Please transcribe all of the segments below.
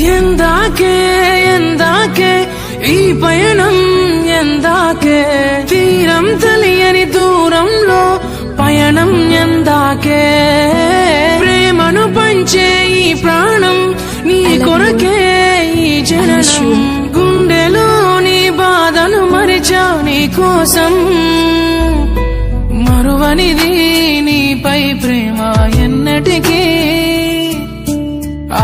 ఎందాకే ఎందాకే ఈ పయనం ఎందాకే తీరం తెలియని దూరంలో పయనం ఎందాకే ప్రేమను పంచే ఈ ప్రాణం నీ కొరకే ఈ జననం గుండెలో నీ బాధను మరిచా నీ కోసం మరువనిది నీపై ప్రేమ ఎన్నటికీ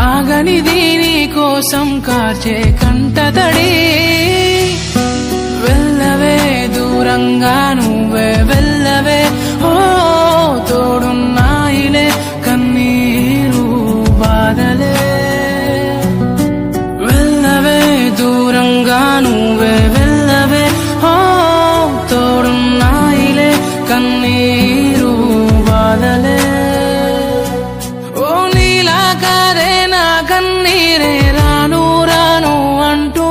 ఆగనిది నీ కోసం కార్చే కంటతడి వెళ్ళవే దూరంగా నువ్వే వెళ్ళవే ఓ తోడున్నాయిలే కన్నీరు బాధలే వెళ్ళవే దూరంగా నువ్వే వెళ్ళవే ఓ తోడున్నాయిలే కన్నీరు బాధలే ఓ నీలా కాదే నా కన్నీరే రాను రాను అంటూ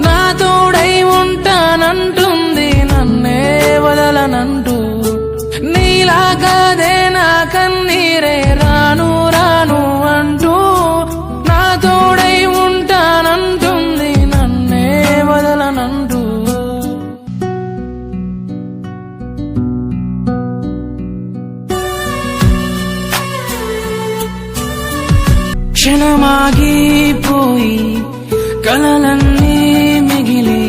నా తోడై ఉంటానంటుంది నన్నే వదలనంటూ నీలా కాదే నా కన్నీరే రాను రాను అంటూ నా తోడై ఉంటానంటుంది నన్నే వదలనంటూ క్షణమాగిపోయి కలలన్నీ మిగిలి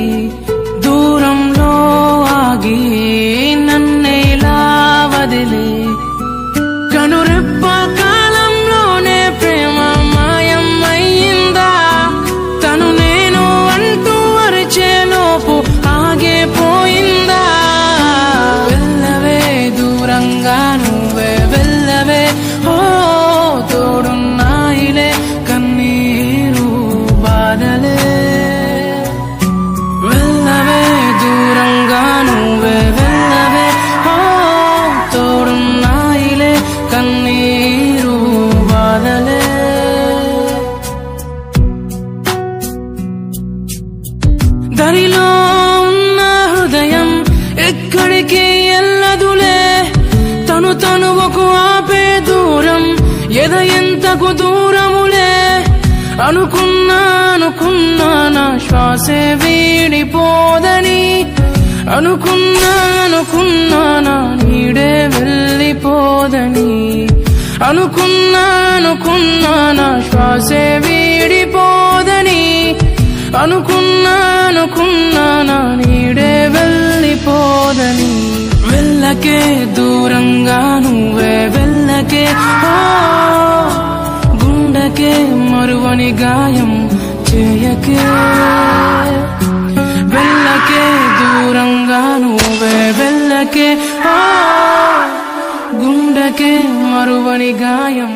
దూరంలో ఆగి నన్నేలా వదిలి కనురెప్ప కాలంలోనే ప్రేమ మాయం అయ్యిందా తను నేను అంటూ అరిచేలోపు ఆగిపోయిందా వెళ్ళవే దూరంగా నువ్వే వెళ్ళవే ఓ తోడున్నాయిలే కన్నీరు బాధలే వెళ్ళవే దూరంగా నువ్వే వెళ్ళవే ఓ తోడున్నాయిలే కన్నీరు బాధలే దరిలో ఉన్న హృదయం ఎక్కడికి ఎల్లదులే తను తనువకు ఆపే దూరం ఎద ఎంతకు దూరములే అనుకున్నా నా శ్వాసే వీడిపోదని అనుకున్నా నా నీడే వెళ్ళిపోదని అనుకున్నా నా శ్వాసే వీడిపోదని అనుకున్నా నా నీడే వెళ్ళిపోదని వెళ్ళకే దూరంగా నువ్వే వెళ్ళకే గుండెకే మరువని గాయం చేయకే వెళ్ళకే దూరంగా నువ్వే వెళ్ళకే గుండెకే మరువని గాయం